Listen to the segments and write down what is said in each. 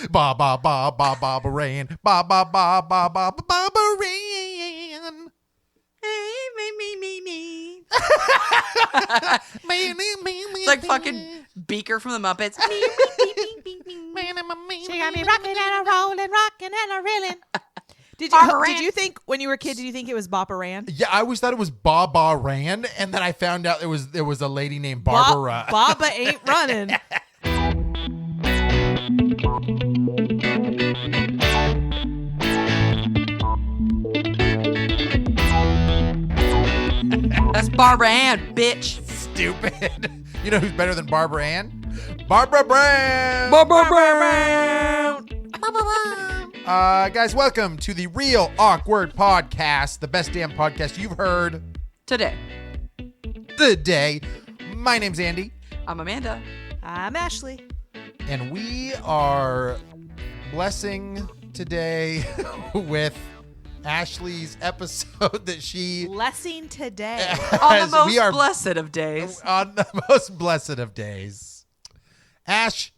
Ba ba ba ba Barbara Ann. Ba ba ba ba ba ba Barbara Ann. Me. It's It's like fucking Beaker from the Muppets. She got me rocking and a rolling, rocking and a reeling. Did you think when you were a kid? Did you think it was Bop Aran? Yeah, I always thought it was Baba Rand, and then I found out there was a lady named Barbara. Baba ain't running. That's Barbara Ann, bitch. Stupid. You know who's better than Barbara Ann? Barbara Brown. Barbara Brown. Guys, welcome to the Real Awkward Podcast, the best damn podcast you've heard Today, today. My name's Andy, I'm Amanda. I'm Ashley. and we are blessing today with Ashley's episode that she Blessing today. On the as most we are blessed of days. on the most blessed of days. Ash,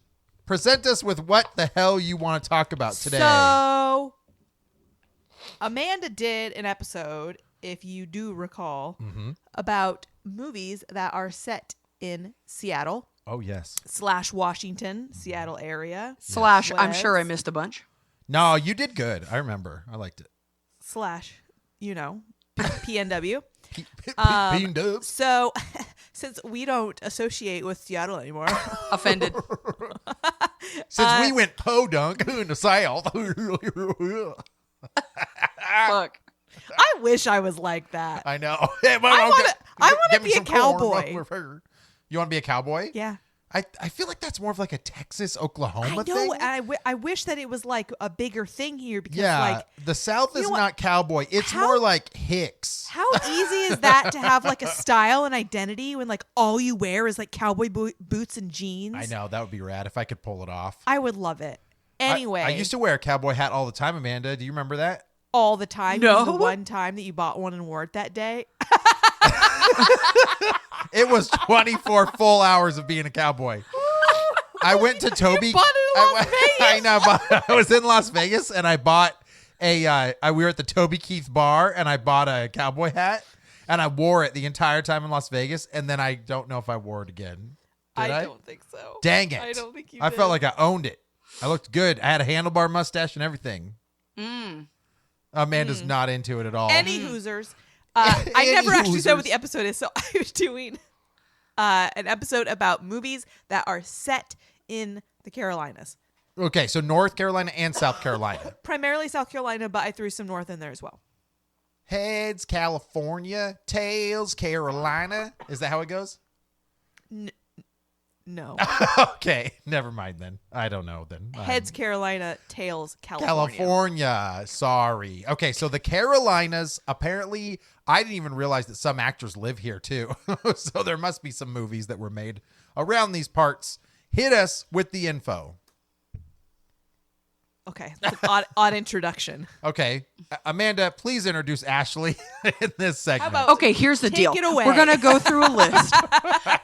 present us with what the hell you want to talk about today. So, Amanda did an episode, if you do recall, about movies that are set in Seattle Oh, yes. / Washington, Seattle area / I'm sure I Was- missed a bunch. No, you did good. I remember. I liked it. / PNW. Bean dubs. So, since we don't associate with Seattle anymore, Offended. Since we went podunk in the South. Fuck. I wish I was like that. I know. I wanna Give me be a some corn, cowboy. motherfucker. You want to be a cowboy? Yeah. I feel like that's more of like a Texas, Oklahoma I know, thing. and I wish that it was like a bigger thing here because, Yeah, like, the South you is know what? not cowboy. It's How- more like Hicks. how easy is that to have like a style and identity when like all you wear is like cowboy boots and jeans? I know, that would be rad if I could pull it off. I would love it. Anyway, I used to wear a cowboy hat all the time, Amanda. Do you remember that? all the time. No. The one time that you bought one and wore it that day. It was 24 full hours of being a cowboy. I went to Toby. bought it in Las I know. But I was in Las Vegas and I bought we were at the Toby Keith bar and I bought a cowboy hat and I wore it the entire time in Las Vegas and then I don't know if I wore it again. Did I? don't think so. Dang it. I don't think you I did. felt like I owned it. I looked good. I had a handlebar mustache and everything. Amanda's not into it at all. Any Hoosers. I Any never actually said what Hoosers. the episode is, so I was doing an episode about movies that are set in the Carolinas. Okay, so North Carolina and South Carolina. Primarily South Carolina, but I threw some North in there as well. Heads, California. Tails, Carolina. Is that how it goes? No. Okay, never mind then. I don't know then. Heads Carolina, tails California. California. Sorry. Okay, so the Carolinas, apparently, I didn't even realize that some actors live here too. So there must be some movies that were made around these parts. Hit us with the info. Okay, that's an odd introduction. Okay, Amanda, please introduce Ashley in this segment. about- Okay, here's the Take deal. it away. We're going to go through a list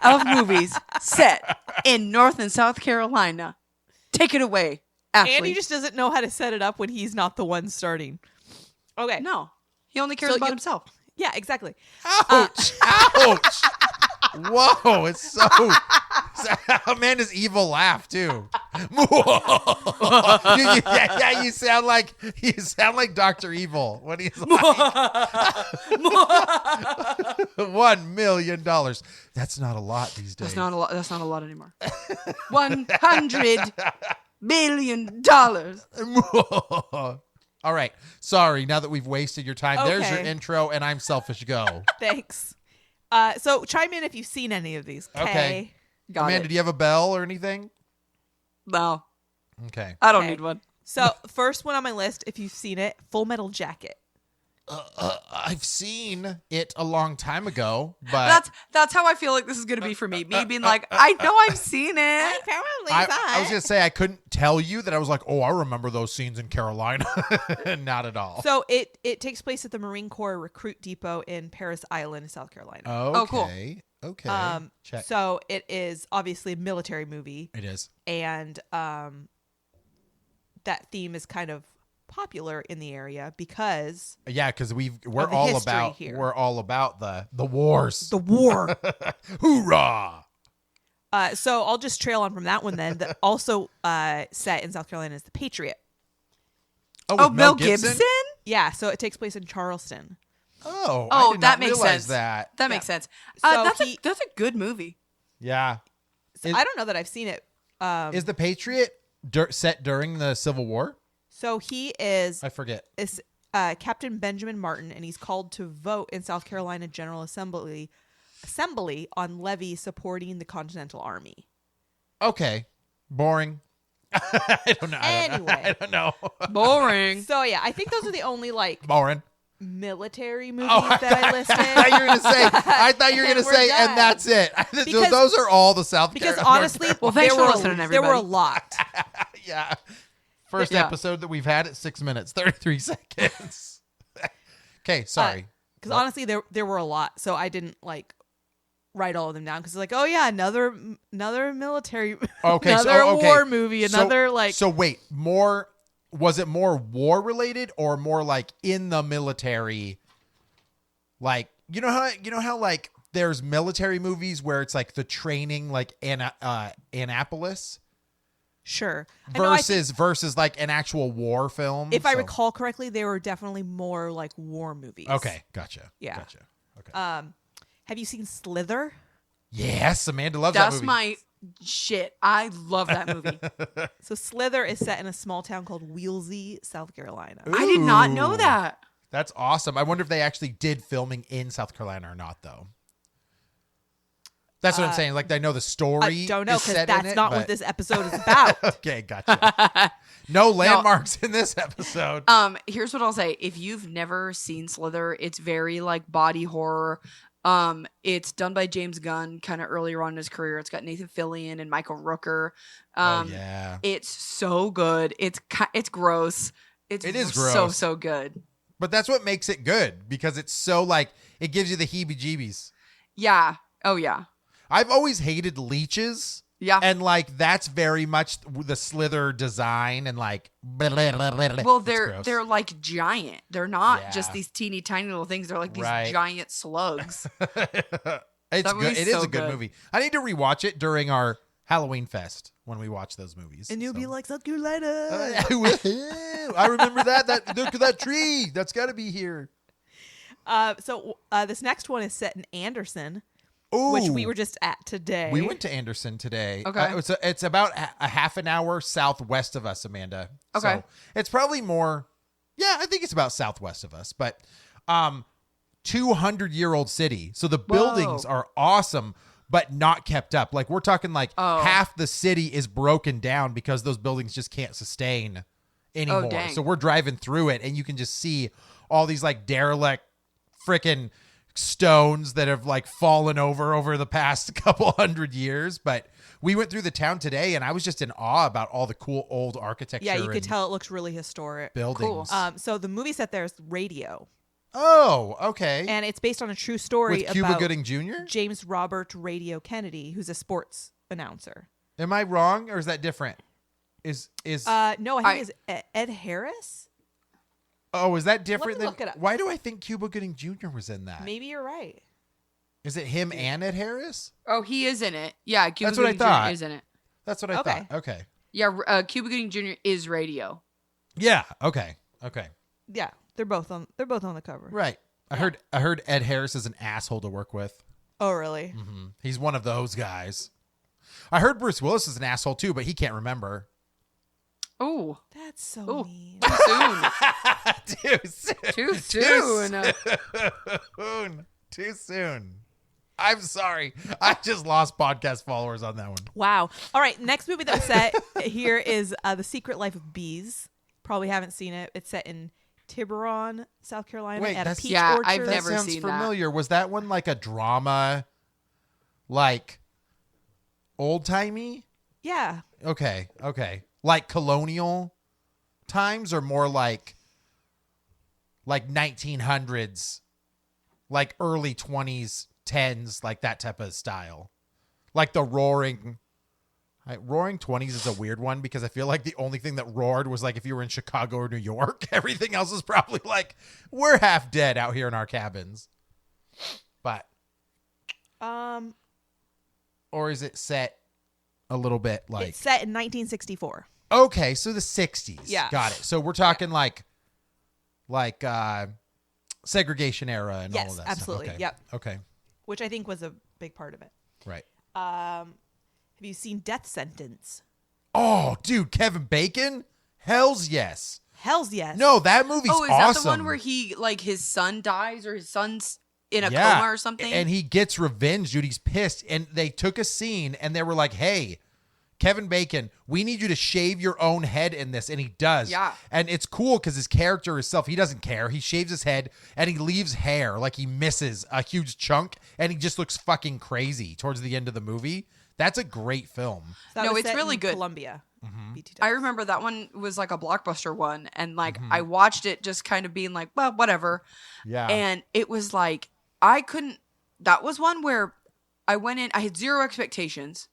of movies set in North and South Carolina. Take it away, Ashley. Andy just doesn't know how to set it up when he's not the one starting. Okay. No, he only cares So about you- himself. Yeah, exactly. Ouch! Ouch! Whoa! It's so Amanda's evil laugh too. Yeah, you sound like Dr. Evil when he's like $1 million. That's not a lot these days. That's not a lot. That's not a lot anymore. $100 billion. All right. Sorry. Now that we've wasted your time, there's your Okay. intro, and I'm selfish. Go. Thanks. So chime in if you've seen any of these. Okay. Got Amanda, it. do you have a bell or anything? No, Okay. I don't Okay. need one. So first one on my list, if you've seen it, Full Metal Jacket. I've seen it a long time ago, but That's how I feel like this is gonna be for me. Me being like, I know I've seen it. Probably I was gonna say I couldn't tell you that I was like, oh, I remember those scenes in Carolina. Not at all. So it takes place at the Marine Corps Recruit Depot in Paris Island, South Carolina. Okay. cool. Okay. Check. So it is obviously a military movie, It is. and that theme is kind of popular in the area because Yeah, because we're Of the all history about here. we're all about the wars. the war. Hoorah! So I'll just trail on from that one then. That also set in South Carolina is The Patriot. Oh, with Mel Gibson? Yeah, so it takes place in Charleston. Oh, Oh, I did that not makes realize sense. that. That Yeah. makes sense. So That's a good movie. Yeah. So Is- I don't know that I've seen it. Is the Patriot set during the Civil War? So he is I forget. Captain Benjamin Martin, and he's called to vote in South Carolina General Assembly on levy supporting the Continental Army. Okay. Boring. I don't know. Anyway. I don't know. Boring. So yeah, I think those are the only like Boring. military movies Oh, that I listed. I thought you were gonna say. I thought you were And gonna we're say, done. and that's it. Because- Those are all the South Because Carolina. honestly, Well, thanks there for were listening, there were a everybody. lot. Yeah. First Yeah. episode that we've had at 6 minutes, 33 seconds. Okay, sorry. Because honestly, there were a lot, so I didn't like write all of them down because it's like, oh yeah, another military, Okay, another so okay. war movie, So- another like. So wait, was it more war related or more like in the military? Like, you know how like there's military movies where it's like the training, like Annapolis Sure. I know, I think- versus like an actual war film. if I So- recall correctly, they were definitely more like war movies. Okay, gotcha. Yeah. Gotcha. Okay. Have you seen Slither? Yes, Amanda loves that That's movie. my shit. I love that movie. So Slither is set in a small town called Wheelsy, South Carolina. I did not know Ooh. that. That's awesome. I wonder if they actually did filming in South Carolina or not, though. That's what I'm saying. Like, I know the story. I don't know is because set in that's it, not but- what this episode is about. Okay, gotcha. No landmarks in this episode. Here's what I'll say. If you've never seen Slither, it's very like body horror. It's done by James Gunn kind of earlier on in his career. It's got Nathan Fillion and Michael Rooker. Oh yeah. It's so good. It's gross. It is so gross. so good. But that's what makes it good because it's so like it gives you the heebie-jeebies. Yeah. Oh yeah. I've always hated leeches. Yeah. And like that's very much the Slither design and like Well, It's they're gross. they're like giant. They're not Yeah. just these teeny tiny little things. They're like these Right. giant slugs. It's That good. movie's It is so a good good. movie. I need to rewatch it during our Halloween fest when we watch those movies. And you'll so. be like, South Carolina. I remember that. Look at that tree. That's got to be here. So this next one is set in Anderson, Ooh, which we were just at today. We went to Anderson today. Okay. It's about a half an hour southwest of us, Amanda. Okay. So it's probably more. Yeah, I think it's about southwest of us, but 200-year-old city. So the buildings are awesome, but not kept up. Like we're talking like Oh. half the city is broken down because those buildings just can't sustain anymore. dang. So we're driving through it and you can just see all these like derelict freaking stones that have like fallen over the past couple hundred years. But we went through the town today and I was just in awe about all the cool old architecture. Yeah, you could and tell it looks really historic. buildings. So the movie set there is Radio, Oh, okay. and it's based on a true story With Cuba about Gooding Jr.? James Robert Radio Kennedy, who's a sports announcer. Am I wrong or is that different? Is No, I think it's Ed Harris. oh, is that different me than look it up. why do I think Cuba Gooding Jr. was in that? Maybe you're right. Is it him and Ed Harris? Oh, he is in it. Yeah, Cuba That's what I Gooding Jr. thought. is in it. That's what I Okay. thought. Okay. Yeah, Cuba Gooding Jr. is Radio. Yeah, okay. Okay. Yeah, they're both on the cover. Right. I heard Ed Harris is an asshole to work with. Oh, really? He's one of those guys. I heard Bruce Willis is an asshole too, but he can't remember. Oh, That's so Ooh. mean. too soon. Too soon. Too soon. Too soon. I'm sorry. I just lost podcast followers on that one. Wow. All right, next movie that was set here is The Secret Life of Bees. Probably haven't seen it. It's set in Tiburon, South Carolina, Wait, at a that's- peach Yeah, orchard. I've That never sounds seen that. familiar. Was that one like a drama, like old timey? Yeah. Okay. Like colonial times or more like 1900s, like early 20s, 10s, like that type of style. Like the Roaring Roaring 20s is a weird one because I feel like the only thing that roared was like if you were in Chicago or New York. Everything else is probably like, we're half dead out here in our cabins. But, or is it set a little bit like... It's set in 1964. Okay, so the 60s. Yeah. Got it. So we're talking like segregation era and all Yes, of that absolutely. stuff. Okay. Yep. Okay. Which I think was a big part of it. Right. Have you seen Death Sentence? Oh, dude, Kevin Bacon? Hells yes. Hells yes. No, that movie's Oh, is awesome. that the one where he like his son dies or his son's in a Yeah. coma or something? And he gets revenge, dude. He's pissed. And they took a scene and they were like, hey, Kevin Bacon, we need you to shave your own head in this. And he does. Yeah. And it's cool because his character himself, he doesn't care. He shaves his head and he leaves hair like he misses a huge chunk. And he just looks fucking crazy towards the end of the movie. That's a great film. That No, was it's set really in good. Columbia. Mm-hmm. BT I Dubs. remember that one was like a Blockbuster one, and like I watched it just kind of being like, well, whatever. Yeah. And it was like I couldn't. That was one where I went in. I had zero expectations,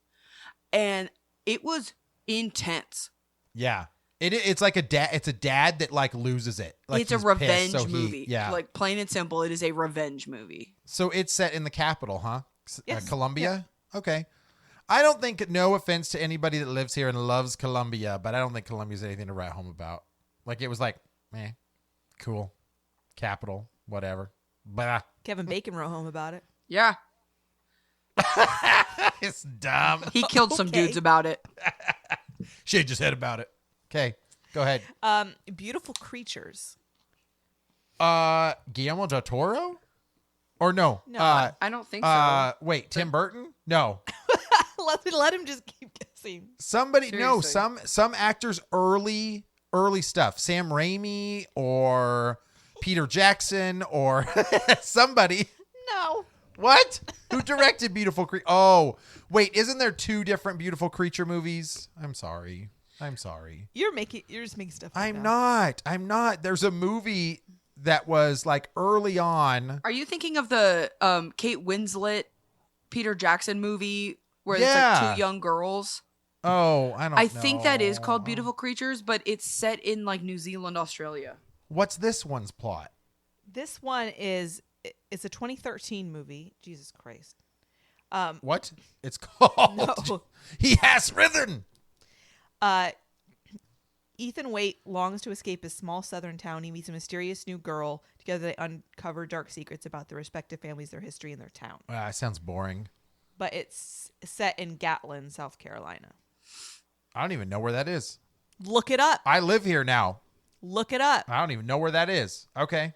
and it was intense. Yeah. It's like a dad. It's a dad that like loses it. Like It's a he's revenge pissed, so movie. Yeah. Like plain and simple, it is a revenge movie. So it's set in the capital, huh? Yes. Columbia? Okay. I don't think, no offense to anybody that lives here and loves Columbia, but I don't think Columbia's anything to write home about. Like, it was like, cool. Capital, whatever. Bah. Kevin Bacon wrote home about it. Yeah, It's dumb. he killed some Okay. dudes about it. Shaved his head about it. Okay, go ahead. Beautiful Creatures. Guillermo del Toro? Or no? No, I don't think so. Wait, Tim Burton? No. let him just keep guessing. Somebody, no, Seriously. some actors early stuff. Sam Raimi or Peter Jackson or somebody. No. What? Who directed Beautiful Creature? Oh, wait, isn't there two different Beautiful Creature movies? I'm sorry. You're just making stuff up I'm not. There's a movie that was like early on. Are you thinking of the Kate Winslet, Peter Jackson movie where it's Yeah. like two young girls? Oh, I don't know. I think that is called Beautiful Creatures, but it's set in like New Zealand, Australia. What's this one's plot? This one it's a 2013 movie. Jesus Christ. What? It's called No. He Has Rhythm. Ethan Waite longs to escape his small southern town. He meets a mysterious new girl. Together they uncover dark secrets about their respective families, their history, and their town. Sounds boring. But it's set in Gatlin, South Carolina. I don't even know where that is. Look it up. I live here now. Look it up. I don't even know where that is. Okay.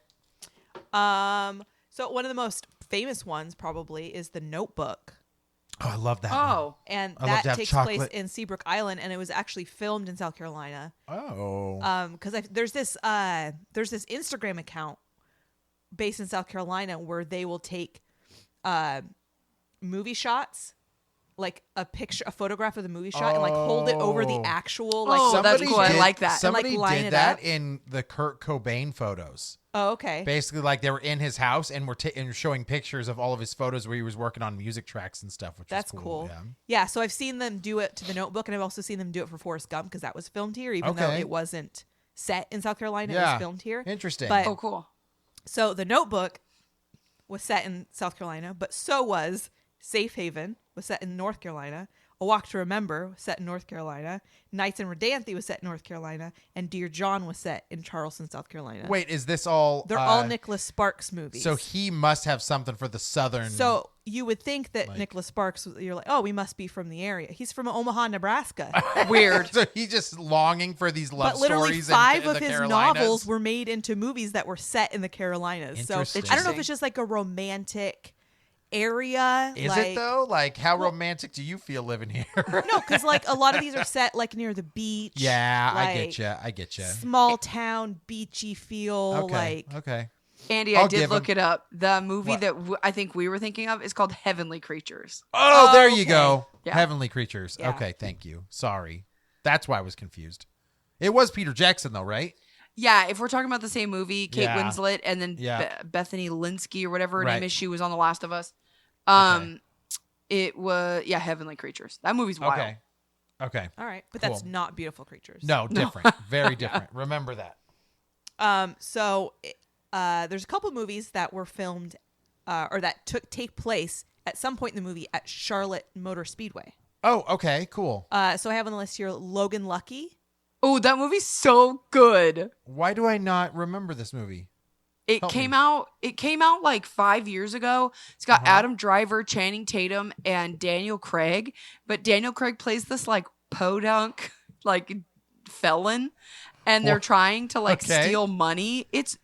So one of the most famous ones probably is The Notebook. Oh, I love that. Oh, And I love to that have takes chocolate. place in Seabrook Island, and it was actually filmed in South Carolina. Oh. Because there's this Instagram account based in South Carolina where they will take movie shots, like a photograph of the movie shot, and like hold it over the Oh. actual like. Oh, that's cool. I like that. Somebody And, like, line did it that up. in the Kurt Cobain photos. Oh, okay. Basically, like they were in his house and were and showing pictures of all of his photos where he was working on music tracks and stuff, which That's is cool. Yeah. Yeah, so I've seen them do it to The Notebook, and I've also seen them do it for Forrest Gump because that was filmed here, even though Okay. it wasn't set in South Carolina. It Yeah. was filmed here. Interesting. But oh, cool. so The Notebook was set in South Carolina, but so was Safe Haven, was set in North Carolina. A Walk to Remember was set in North Carolina. Nights in Rodanthe was set in North Carolina, and Dear John was set in Charleston, South Carolina. Wait, is this all? They're all Nicholas Sparks movies. So he must have something for the southern. So you would think that Like- Nicholas Sparks, you're like, oh, we must be from the area. He's from Omaha, Nebraska. Weird. So he's just longing for these love But literally stories. 5 in of the his Carolinas. novels were made into movies that were set in the Carolinas. So Interesting. I don't know if it's just like a romantic area. Is like, it though? Like, how romantic do you feel living here? No, because like a lot of these are set like near the beach. Yeah, I like, get you. Small town, beachy feel. Okay. Like Okay. Andy, I'll I did give look him- it up. The movie What? that I think we were thinking of is called Heavenly Creatures. Oh, there okay. you go. Yeah. Heavenly Creatures. Yeah. Okay, thank you. Sorry. That's why I was confused. It was Peter Jackson though, right? Yeah, if we're talking about the same movie, Kate Yeah. Winslet and then Yeah. Bethany Linsky or whatever her Right. name is, she was on The Last of Us. Okay. It was Heavenly Creatures. That movie's wild. Okay. Okay. All right, but that's Cool. not Beautiful Creatures. No, different. Very different. Remember that. So there's a couple movies that were filmed or that take place at some point in the movie at Charlotte Motor Speedway. Oh, okay. Cool. So I have on the list here Logan Lucky. Oh, that movie's so good. Why do I not remember this movie? It Help came me. out. It came out like 5 years ago. It's got Uh-huh. Adam Driver, Channing Tatum, and Daniel Craig. But Daniel Craig plays this like podunk, like felon, and they're What? trying to like Okay. steal money. It's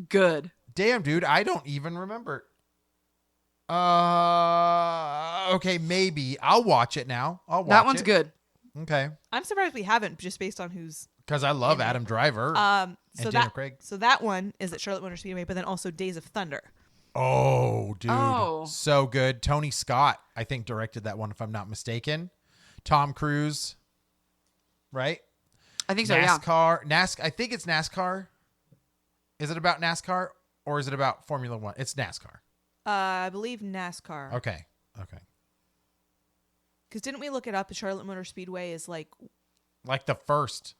good. Damn, dude, I don't even remember. Okay, maybe I'll watch it now. I'll watch That one's it. good. Okay, I'm surprised we haven't, just based on who's. because I love In it. Adam Driver. So And Daniel that Craig. so that one is at Charlotte Motor Speedway, but then also Days of Thunder. Oh, dude, Oh. so good. Tony Scott, I think, directed that one, if I'm not mistaken. Tom Cruise, right? I think so. Yeah. NASCAR. I think it's NASCAR. Is it about NASCAR or is it about Formula One? It's NASCAR. I believe NASCAR. Okay. Because didn't we look it up? The Charlotte Motor Speedway is like Like the first.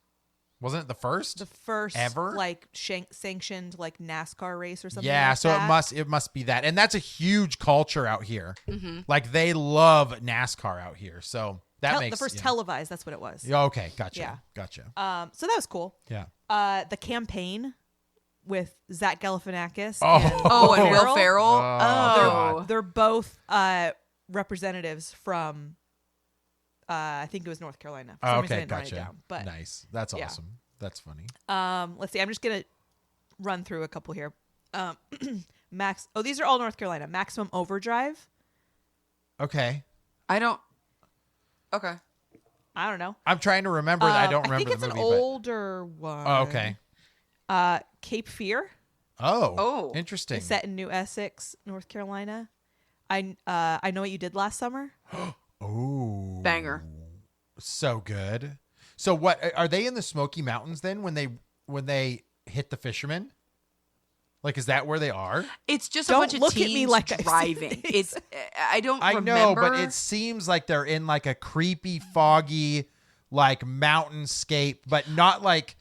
Wasn't it the first? the first Ever? like sanctioned like NASCAR race or something. Yeah, like so that. it must be that. And that's a huge culture out here. Mm-hmm. Like they love NASCAR out here. So that makes the first yeah. televised. That's what it was. Yeah, okay, gotcha. Yeah. Gotcha. So that was cool. Yeah. The Campaign with Zach Galifianakis. Oh. and Oh, and Will Ferrell. Ferrell. Oh, Oh, They're both representatives from. I think it was North Carolina. For some reason I Okay, didn't write it gotcha. down, but Nice. That's yeah. awesome. That's funny. let's see. I'm just gonna run through a couple here. Max. Oh, these are all North Carolina. Maximum Overdrive. Okay. I don't. Okay. I don't know. I'm trying to remember. I don't remember I think it's the movie. an older one. Oh, okay. Cape Fear. Oh. Interesting. Is set in New Essex, North Carolina. I Know What You Did Last Summer. Oh. Banger. So good. So what are they in the Smoky Mountains then when they hit the fishermen? Like, is that where they are? It's just Don't a bunch of look at teens me like I've seen driving. these. It's. I don't. I remember. know, but it seems like they're in like a creepy, foggy, like mountainscape, but not like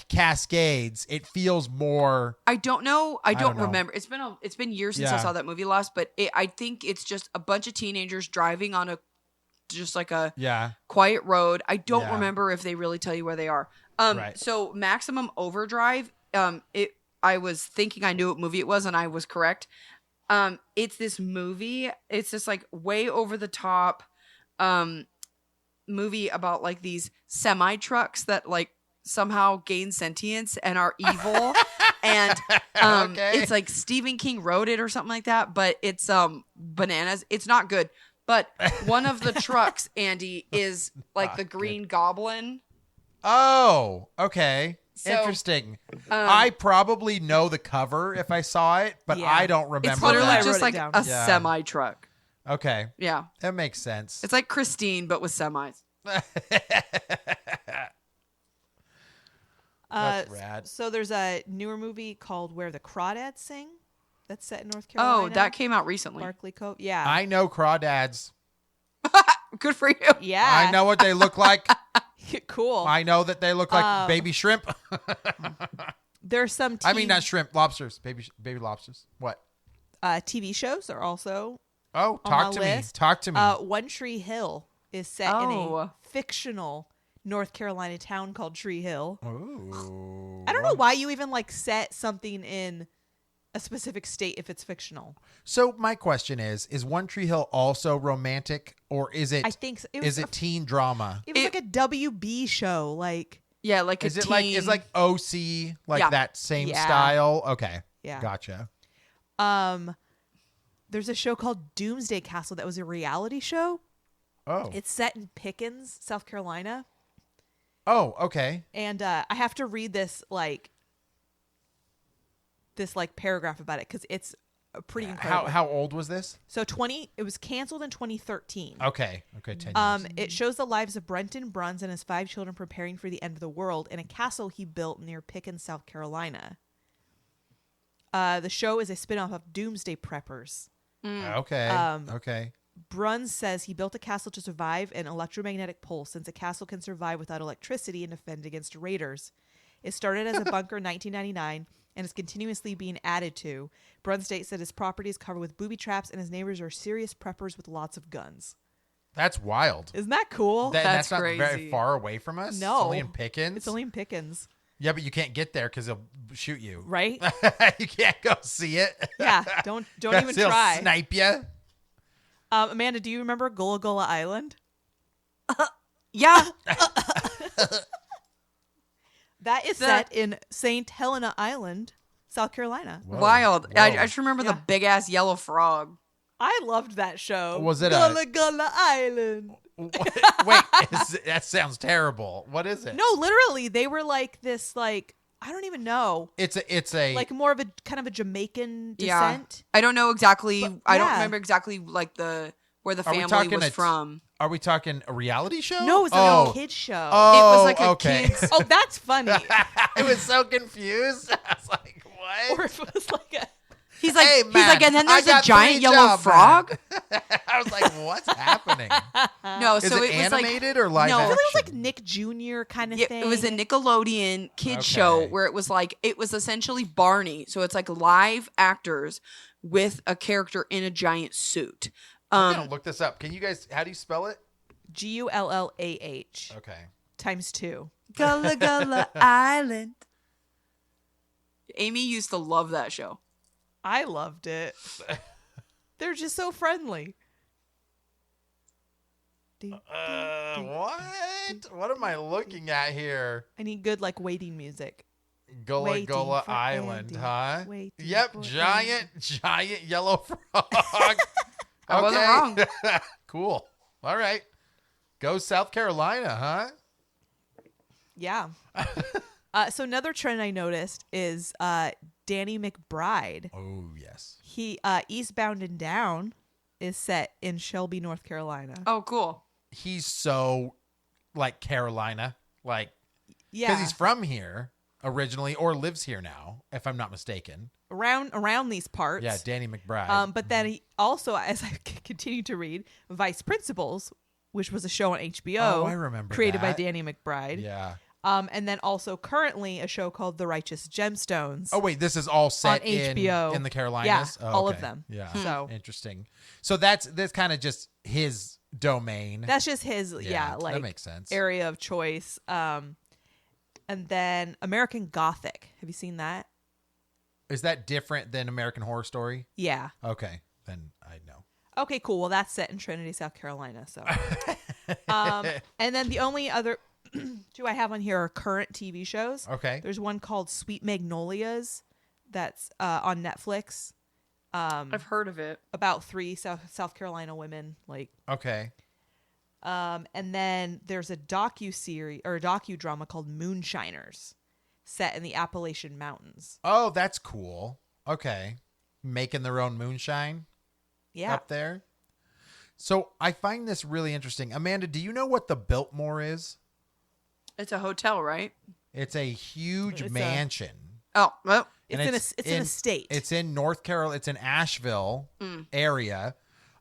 Cascades. It feels more. I don't know. I don't don't know. remember. It's been years since I Yeah. saw that movie last, but I think it's just a bunch of teenagers driving on just like a Yeah. quiet road. I don't Yeah. remember if they really tell you where they are. Right. So Maximum Overdrive. I was thinking I knew what movie it was, and I was correct. It's this movie. It's this like way over the top, movie about like these semi trucks that like somehow gain sentience and are evil. And Okay. it's like Stephen King wrote it or something like that, but it's bananas. It's not good. But one of the trucks, Andy, is like Not the good. Green Goblin. Oh, okay. So, Interesting. I probably know the cover if I saw it, but Yeah. I don't remember It's literally I that. wrote just it like down. a Yeah. semi truck. Okay. Yeah. That makes sense. It's like Christine, but with semis. That's rad. So there's a newer movie called Where the Crawdads Sing. That's set in North Carolina. Oh, that came out recently. Barkley Cove. Yeah. I know crawdads. Good for you. yeah. I know what they look like. Cool. I know that they look like baby shrimp. There's some I mean, not shrimp, lobsters. Baby lobsters. What? TV shows are also Oh, on talk my to list. me. Talk to me. One Tree Hill is set in a Oh. fictional North Carolina town called Tree Hill. Ooh. I don't know why you even like set something in a specific state if it's fictional. So my question is One Tree Hill also romantic, or is it? I think so. Is it teen drama? It was It- like a WB show. Like, Yeah, like a Is it teen. like is like OC like Yeah. that same Yeah. style? Okay. Yeah. Gotcha. there's a show called Doomsday Castle that was a reality show. Oh. It's set in Pickens, South Carolina. Oh, okay. And I have to read this paragraph about it because it's pretty incredible. How old was this? So it was canceled in 2013. Okay. Okay, 10 years. It shows the lives of Brenton Bruns and his 5 children preparing for the end of the world in a castle he built near Pickens, South Carolina. The show is a spin-off of Doomsday Preppers. Okay. um, Okay. Bruns says he built a castle to survive an electromagnetic pulse, since a castle can survive without electricity and defend against raiders. It started as a bunker in 1999 and is continuously being added to. Bruns states that his property is covered with booby traps and his neighbors are serious preppers with lots of guns. That's wild. Isn't that cool? That's not crazy. very far away from us. No. It's only in Pickens. It's only in Pickens, Yeah, but you can't get there because they'll shoot you. right? You can't go see it. Yeah, don't even They'll try. snipe you. Amanda, do you remember Gullah Gullah Island? Yeah. That is set in St. Helena Island, South Carolina. Whoa. Wild. Whoa. I just remember Yeah. the big ass yellow frog. I loved that show. Was it Gullah Gullah Island? Wait, that sounds terrible. What is it? No, literally, they were like this, like, I don't even know, It's a like more of a kind of a Jamaican Yeah. descent. I don't know exactly. But, I don't yeah. remember exactly like where the Are we family talking was a- from. Are we talking a reality show? No, it was like oh. a kid show. Oh, It was like a okay. kid's- Oh, that's funny. I was so confused. I was like, what? Or if it was like a. He's like, Hey, he's man, like, and then I there's a got giant three yellow jobs, frog. man. I was like, what's happening? No, Is so it it was like animated or live no, I action? feel like it was like Nick Jr. kind of yeah, thing. it was a Nickelodeon kid show Okay. where it was essentially Barney. So it's like live actors with a character in a giant suit. I'm gonna look this up. Can you guys? How do you spell it? Gullah Okay. times 2. Gullah Gullah Island. Amy used to love that show. I loved it. They're just so friendly. What? What am I looking at here? I need good like waiting music. Gullah Waiting Gullah for Island, Andy. huh? Waiting Yep, for giant yellow frog. I wasn't wrong. Cool. All right. Go South Carolina, huh? Yeah. So another trend I noticed is Danny McBride. Oh, yes. He Eastbound and Down is set in Shelby, North Carolina. Oh, cool. He's so like Carolina, like because Yeah, he's from here originally or lives here now, if I'm not mistaken. around these parts. Yeah, Danny McBride. But then he also, as I continue to read, Vice Principals, which was a show on HBO. Oh, I remember created by that. Danny McBride. Yeah. And then also currently a show called The Righteous Gemstones. Oh wait, this is all set On HBO. in the Carolinas. Yeah, Oh, all of okay. them. Yeah, So- interesting. So that's kind of just his domain. That's just his, that like makes sense. area of choice. And then American Gothic. Have you seen that? Is that different than American Horror Story? Yeah. Okay, then I know. Okay, cool. Well, that's set in Trinity, South Carolina. So, and then the only other two I have on here are current TV shows. Okay. There's one called Sweet Magnolias that's on Netflix I've heard of it. about 3 South Carolina women. Like, Okay. and then there's a docuseries or a docudrama called Moonshiners, set in the Appalachian Mountains. Oh, that's cool. Okay. Making their own moonshine Yeah. up there. So I find this really interesting. Amanda, do you know what the Biltmore is? It's a hotel, right? It's a huge It's a- mansion. Oh, well, It's And in a state. It's in North Carolina. It's in Asheville area.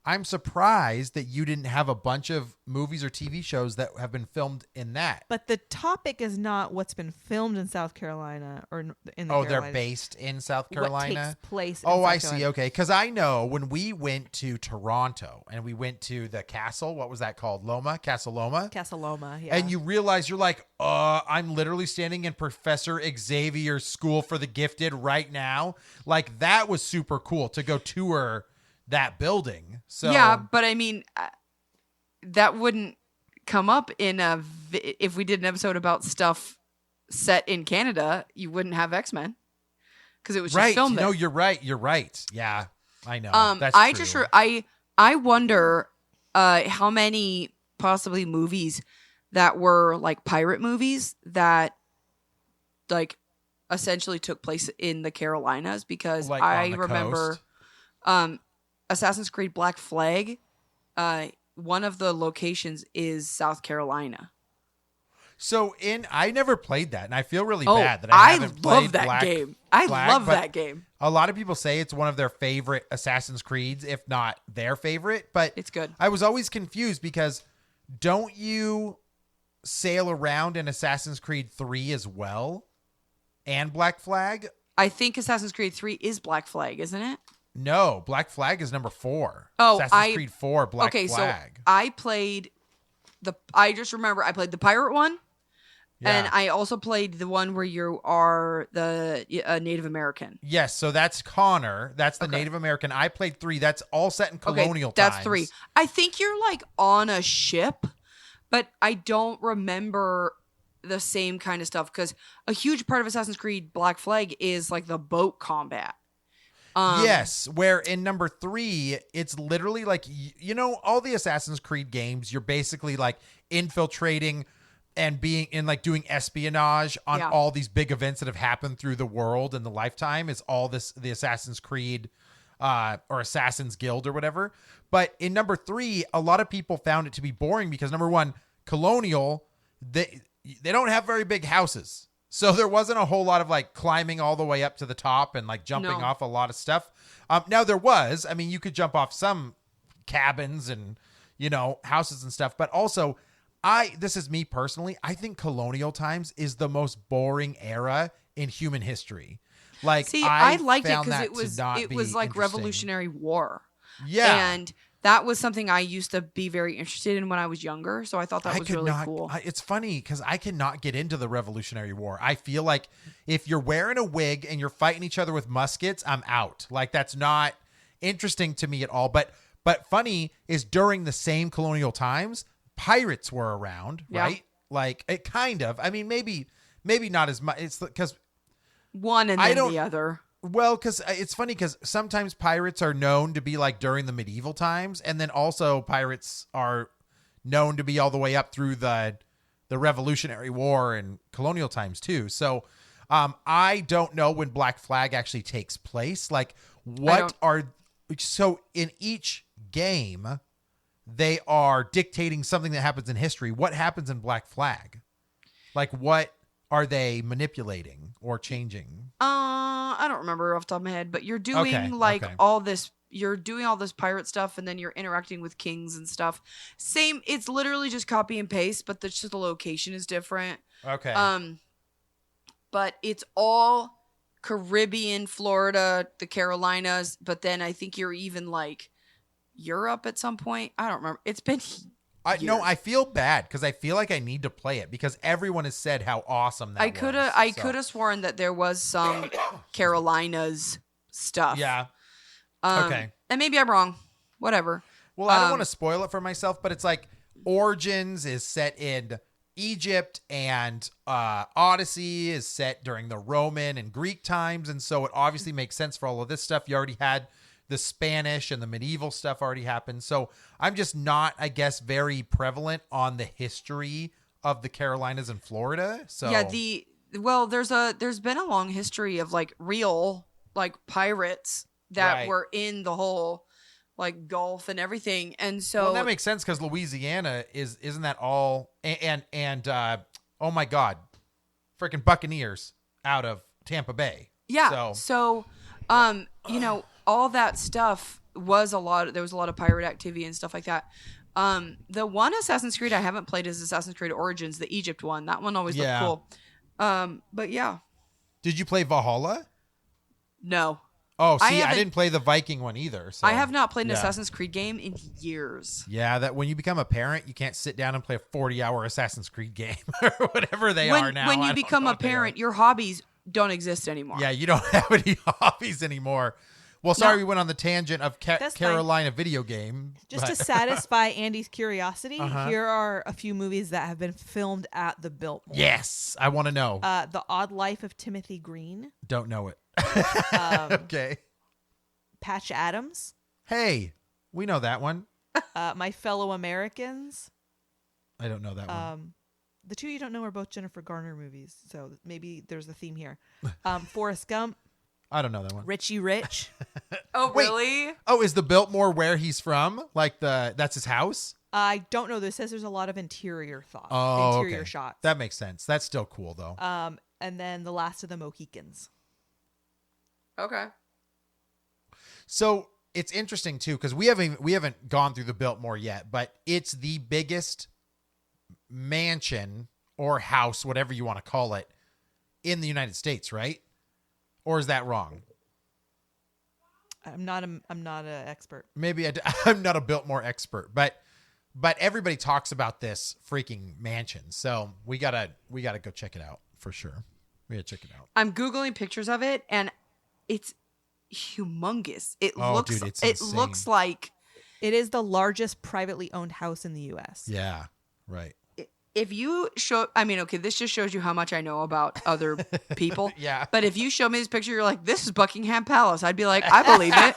I'm surprised that you didn't have a bunch of movies or TV shows that have been filmed in that. But the topic is not what's been filmed in South Carolina or in the Oh, they're Carolinas. based in South What Carolina? takes place in Oh, South I see. Carolina. Okay. Because I know when we went to Toronto and we went to the castle, what was that called? Castle Loma? Casa Loma, yeah. And you realize you're like, I'm literally standing in Professor Xavier's School for the Gifted right now. Like, that was super cool to go tour that building. So yeah, but I mean, that wouldn't come up in if we did an episode about stuff set in Canada. You wouldn't have X-Men because it was just right. filmed there. No, you're right. You're right. Yeah, I know. That's I true. just I wonder how many possibly movies that were like pirate movies that like essentially took place in the Carolinas, because Like I on the remember coast? Assassin's Creed Black Flag, one of the locations is South Carolina. So I never played that, and I feel really Oh, bad that I haven't played love that Black game. I Flag, love but that game. A lot of people say it's one of their favorite Assassin's Creeds, if not their favorite. But It's good. I was always confused because don't you sail around in Assassin's Creed 3 as well, and Black Flag? I think Assassin's Creed 3 is Black Flag, isn't it? No, Black Flag is number 4. Oh, Assassin's Creed 4 Black okay, Flag. so I played I just remember I played the pirate one, and I also played the one where you are the Native American. Yes, so that's Connor. That's the Okay. Native American. I played 3. That's all set in colonial okay, that's times. 3. I think you're like on a ship, but I don't remember the same kind of stuff because a huge part of Assassin's Creed Black Flag is like the boat combat. Yes, where in number 3, it's literally like, you know, all the Assassin's Creed games, you're basically like infiltrating and being in like doing espionage on Yeah. all these big events that have happened through the world in the lifetime is all this, the Assassin's Creed or Assassin's Guild or whatever. But in number 3, a lot of people found it to be boring because number 1, colonial, they don't have very big houses. So there wasn't a whole lot of like climbing all the way up to the top and like jumping No. off a lot of stuff. Now there was, I mean, you could jump off some cabins and, you know, houses and stuff, but also this is me personally, I think colonial times is the most boring era in human history. Like, See, I liked it found because that it was to not it be was like interesting. Revolutionary War. Yeah. And that was something I used to be very interested in when I was younger. So I thought that was really cool. It's funny because I cannot get into the Revolutionary War. I feel like if you're wearing a wig and you're fighting each other with muskets, I'm out. Like, that's not interesting to me at all. But funny is during the same colonial times, pirates were around, Yeah. right? Like, it kind of. I mean, maybe not as much. It's because One and I then don't- the other. Well, because it's funny because sometimes pirates are known to be like during the medieval times, and then also pirates are known to be all the way up through the Revolutionary War and colonial times too. So I don't know when Black Flag actually takes place. Like, so in each game, they are dictating something that happens in history. What happens in Black Flag? Like, what are they manipulating or changing? I don't remember off the top of my head, but you're doing Okay. all this. You're doing all this pirate stuff, and then you're interacting with kings and stuff. Same. It's literally just copy and paste, but just the location is different. Okay. But it's all Caribbean, Florida, the Carolinas. But then I think you're even like Europe at some point. I don't remember. It's been No, years. I feel bad because I feel like I need to play it because everyone has said how awesome that I was. could have sworn that there was some Carolinas stuff. Yeah. Okay. And maybe I'm wrong. Whatever. Well, I don't want to spoil it for myself, but it's like Origins is set in Egypt and Odyssey is set during the Roman and Greek times. And so it obviously makes sense for all of this stuff. You already had the Spanish and the medieval stuff already happened. So I'm just not, I guess, very prevalent on the history of the Carolinas and Florida. So Yeah, there's been a long history of like real like pirates that Right. were in the whole like Gulf and everything. And so well, that makes sense because Louisiana isn't that all and oh my God, freaking Buccaneers out of Tampa Bay. yeah. So you know, all that stuff was there was a lot of pirate activity and stuff like that. The one Assassin's Creed I haven't played is Assassin's Creed Origins, the Egypt one. That one always Yeah. looked cool. But yeah. Did you play Valhalla? No. Oh, I see, I haven't- didn't play the Viking one either. So I have not played an yeah. Assassin's Creed game in years. Yeah, that when you become a parent, you can't sit down and play a 40-hour Assassin's Creed game or whatever they are now. When I you don't become know a what they are. parent, your hobbies don't exist anymore. Yeah, you don't have any hobbies anymore. Well, sorry No. we went on the tangent of That's fine. Carolina video game. Just but- to satisfy Andy's curiosity, Uh-huh. here are a few movies that have been filmed at the Biltmore. Yes, I want to know. The Odd Life of Timothy Green, Don't know it. Okay. Patch Adams, Hey, we know that one. My Fellow Americans. I don't know that one. The two you don't know are both Jennifer Garner movies, so maybe there's a theme here. Forrest Gump, I don't know that one. Richie Rich. Oh, Wait. really? Oh, is the Biltmore where he's from? Like that's his house? I don't know. This says there's a lot of interior Oh, interior okay. shots. That makes sense. That's still cool though. And then the Last of the Mohicans. Okay. So it's interesting too because we haven't gone through the Biltmore yet, but it's the biggest mansion or house, whatever you want to call it, in the United States, right? Or is that wrong? I'm not an expert. Maybe I'm not a Biltmore expert, but everybody talks about this freaking mansion, so we gotta go check it out for sure. We gotta check it out. I'm Googling pictures of it, and it's humongous. It Oh, looks dude, it's it insane. looks like It is the largest privately owned house in the U.S. Yeah, right. if you show, I mean, okay, this just shows you how much I know about other people. Yeah. But if you show me this picture, you're like, this is Buckingham Palace. I'd be like, I believe it.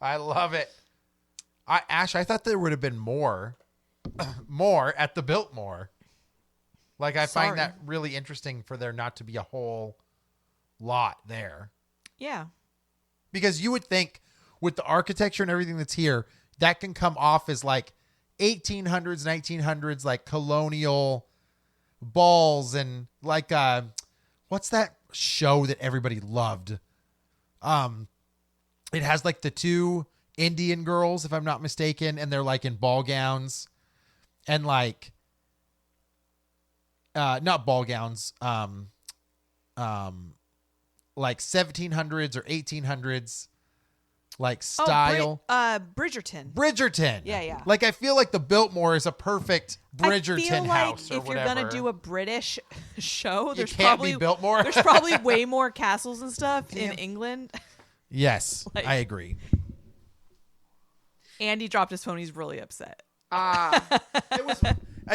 I love it. Ash, I thought there would have been more at the Biltmore. Like, I Sorry. find that really interesting for there not to be a whole lot there. Yeah. Because you would think with the architecture and everything that's here, that can come off as like 1800s, 1900s, like colonial balls and like, what's that show that everybody loved? It has like the two Indian girls, if I'm not mistaken, and they're like in ball gowns and like, not ball gowns, like 1700s or 1800s, like style. Bridgerton. Bridgerton. Yeah. Like, I feel like the Biltmore is a perfect Bridgerton I feel house like or if you're whatever. gonna do a British show, there's can't probably be Biltmore. there's probably way more castles and stuff in Damn. England. Yes, Like- I agree. Andy dropped his phone. He's really upset. It was,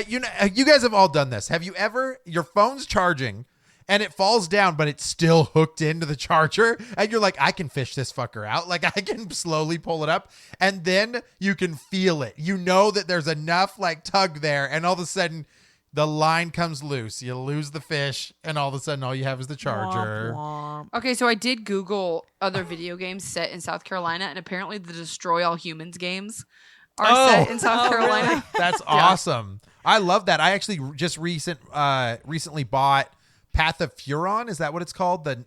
you guys have all done this. Have you ever, your phone's charging and it falls down, but it's still hooked into the charger and you're like, I can fish this fucker out. Like, I can slowly pull it up and then you can feel it. You know that there's enough like tug there and all of a sudden the line comes loose. You lose the fish and all of a sudden all you have is the charger. Womp womp. Okay, so I did Google other video games set in South Carolina, and apparently the Destroy All Humans games are set in South Carolina. That's awesome. I love that. I actually just recently bought Path of Furon. Is that what it's called? The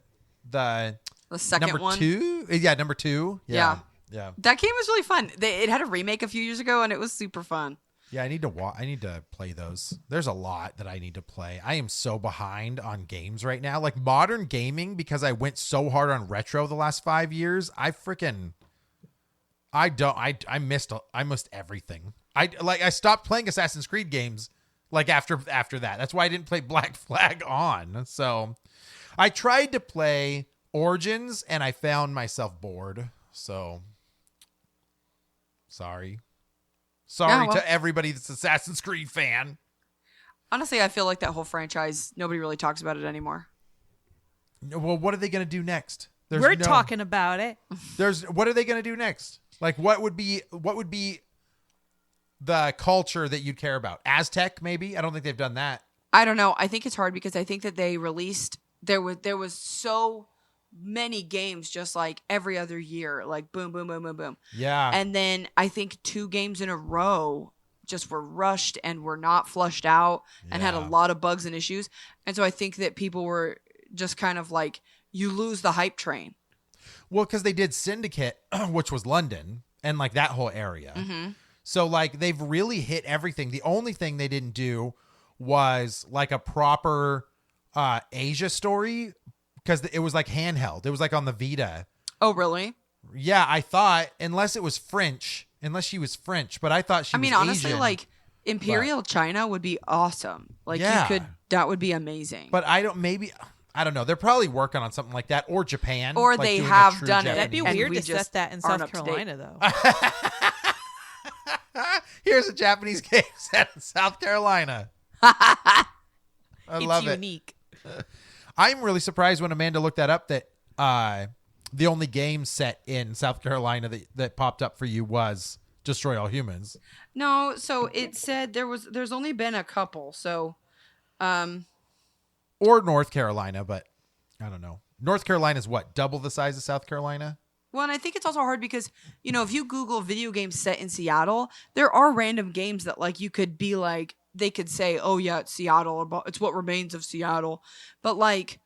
The second number one. 2? Yeah, number 2. Yeah. That game was really fun. It had a remake a few years ago, and it was super fun. Yeah, I need to play those. There's a lot that I need to play. I am so behind on games right now. Like modern gaming, because I went so hard on retro the last 5 years. I missed everything. I stopped playing Assassin's Creed games like after that. That's why I didn't play Black Flag on. So I tried to play Origins and I found myself bored. So sorry. Sorry well. to everybody that's Assassin's Creed fan. Honestly, I feel like that whole franchise, nobody really talks about it anymore. Well, what are they going to do next? We're talking about it. What are they going to do next? Like, what would be the culture that you'd care about? Aztec, maybe? I don't think they've done that. I don't know. I think it's hard because I think that they released there was so many games just like every other year, like boom, boom, boom, boom, boom. Yeah. And then I think 2 games in a row just were rushed and were not flushed out and had a Yeah. lot of bugs and issues. And so I think that people were just kind of like, you lose the hype train. Well, because they did Syndicate, which was London, and like that whole area. Mm-hmm. So like they've really hit everything. The only thing they didn't do was like a proper Asia story because it was like handheld. It was like on the Vita. Oh, really? Yeah, I thought unless she was French, but I thought she was honestly, Asian. like Imperial China would be awesome. Like Yeah. that would be amazing. But I don't know. They're probably working on something like that, or Japan, Or like they doing a have true done it. That'd be Japanese. And weird we to just set that in aren't South up to date. Carolina, though. Here's a Japanese game set in South Carolina. I It's love it. unique. I'm really surprised when Amanda looked that up that the only game set in South Carolina that popped up for you was Destroy All Humans. No, so it said there's only been a couple. So Or North Carolina, but I don't know. North Carolina is what? Double the size of South Carolina? Well, and I think it's also hard because, if you Google video games set in Seattle, there are random games that like you could be like, they could say, oh yeah, it's Seattle, or it's what remains of Seattle. But like,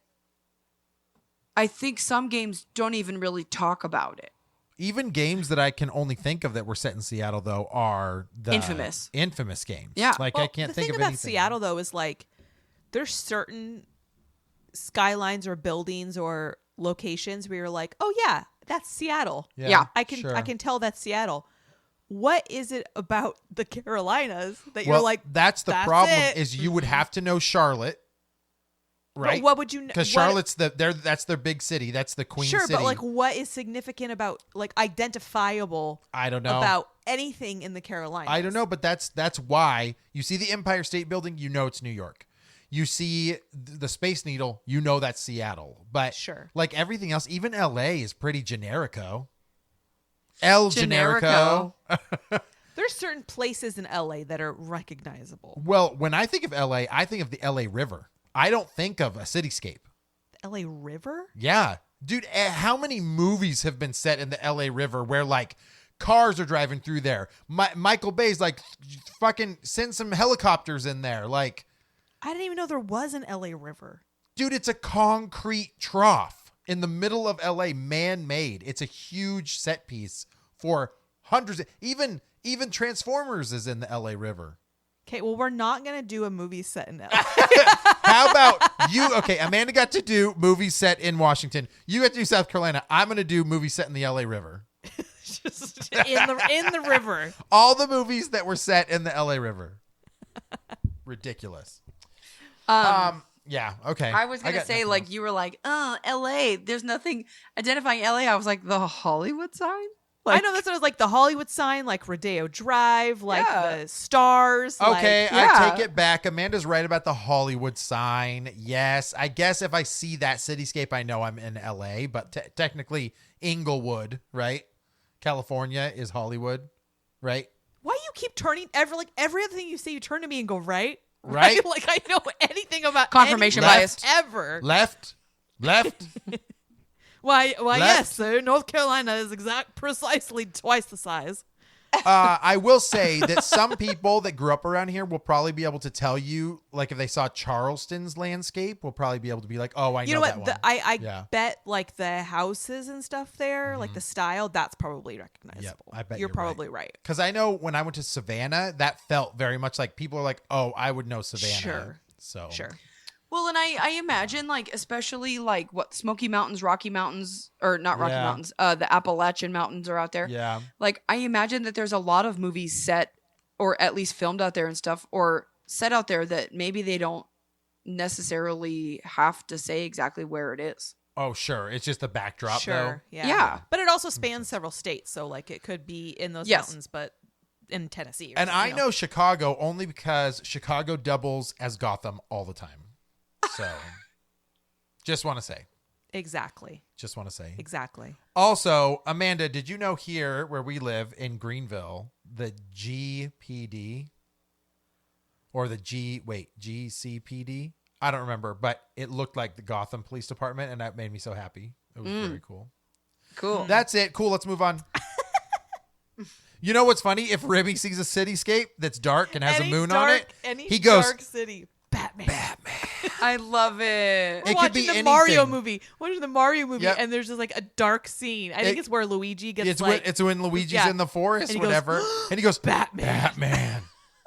I think some games don't even really talk about it. Even games that I can only think of that were set in Seattle, though, are the Infamous games. Yeah. Like, Well, I can't the think thing of about anything. Seattle, though, is like there's certain skylines or buildings or locations where you're like, oh yeah, that's Seattle. Yeah. I can tell that's Seattle. What is it about the Carolinas that Well, you're like? that's the "That's problem it." is you would have to know Charlotte, right? But what would you? Because what- Charlotte's that's their big city. That's the queen sure, city. but like, what is significant about like identifiable I don't know. about anything in the Carolinas? I don't know, but that's why you see the Empire State Building, you know it's New York. You see the Space Needle, you know that's Seattle. But Sure. like everything else, even LA is pretty generico. El Generico. Generico. There's certain places in LA that are recognizable. Well, when I think of LA, I think of the LA River. I don't think of a cityscape. The LA River? Yeah. Dude, how many movies have been set in the LA River where like cars are driving through there? Michael Bay's like fucking send some helicopters in there. Like, I didn't even know there was an LA River. dude, it's a concrete trough in the middle of LA, man-made. It's a huge set piece for hundreds. Even Transformers is in the LA River. Okay, well, we're not going to do a movie set in LA. How about you? Okay, Amanda got to do movies set in Washington. You got to do South Carolina. I'm going to do movies set in the LA River. Just in the river. All the movies that were set in the LA River. Ridiculous. Yeah, okay. I was gonna got say, nothing like, else. you were like, LA. There's nothing identifying LA. I was like, the Hollywood sign. I know that's what it was like, the Hollywood sign, like Rodeo Drive, like Yeah. the stars. Okay, like, I yeah. take it back. Amanda's right about the Hollywood sign. Yes, I guess if I see that cityscape, I know I'm in LA, but technically Inglewood, right? California is Hollywood, right? why you keep turning every other thing you say, you turn to me and go right. Right. Like I know anything about Confirmation anything bias. ever. Left. Why Left. yes, sir. North Carolina is precisely twice the size. I will say that some people that grew up around here will probably be able to tell you, like if they saw Charleston's landscape, will probably be able to be like, oh, I know You know that what? one. I Yeah. bet like the houses and stuff there, like the style, that's probably recognizable. I bet you're you're probably right. Because I know when I went to Savannah, that felt very much like people are like, oh, I would know Savannah. Sure. So Sure. Well, and I imagine, like, especially like what Smoky Mountains, Rocky Mountains, or not Rocky Yeah. Mountains, the Appalachian Mountains are out there. Yeah. Like, I imagine that there's a lot of movies set, or at least filmed out there and stuff, or set out there that maybe they don't necessarily have to say exactly where it is. Oh, sure. It's just the backdrop, Sure. though. Yeah. Yeah. But it also spans several states, so like it could be in those Yes. mountains, but in Tennessee. Or And something, I know Chicago only because Chicago doubles as Gotham all the time. So just want to say. Exactly. Just want to say. Exactly. Also, Amanda, did you know here where we live in Greenville, the GPD or the GCPD? I don't remember, but it looked like the Gotham Police Department, and that made me so happy. It was very cool. Cool. That's it. Cool. Let's move on. You know what's funny? If Ribby sees a cityscape that's dark and has Any a moon dark, on it, any he goes, dark city. Batman. I love it. We're It could watching be the anything. Mario movie. Watching the Mario movie, Yep. and there's just like a dark scene. I think It- it's where Luigi gets it's like. when Luigi's yeah. in the forest, And he goes, whatever, and he goes, Batman. Batman.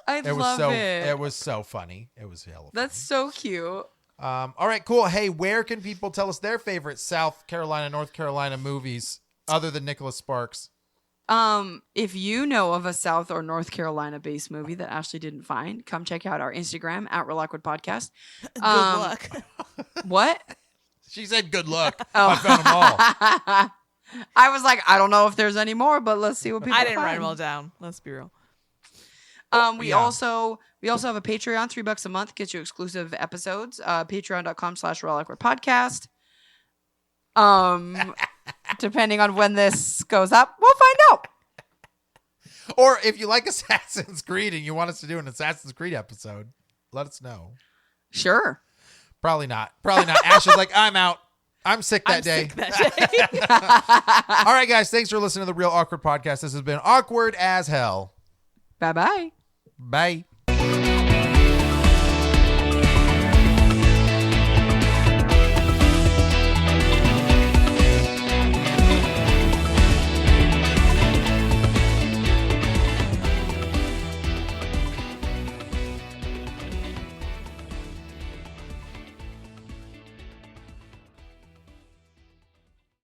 I It was love so it. it was so funny. It was hell. That's so cute. All right, cool. Hey, where can people tell us their favorite South Carolina, North Carolina movies other than Nicholas Sparks? If you know of a South or North Carolina based movie that Ashley didn't find, come check out our Instagram at Relaxwood Podcast. Good luck. What? She said, "Good luck." Oh. I found them all. I was like, I don't know if there's any more, but let's see what people I didn't write find. them all down. Let's be real. We Yeah. also have a Patreon, $3 a month, gets you exclusive episodes. Patreon.com/Relaxwood Podcast. Depending on when this goes up, we'll find out. Or if you like Assassin's Creed and you want us to do an Assassin's Creed episode, let us know. Sure. Probably not. Probably not. Ash is like, I'm out. I'm sick that I'm day. sick that day. All right, guys. Thanks for listening to the Real Awkward Podcast. This has been awkward as hell. Bye bye. Bye.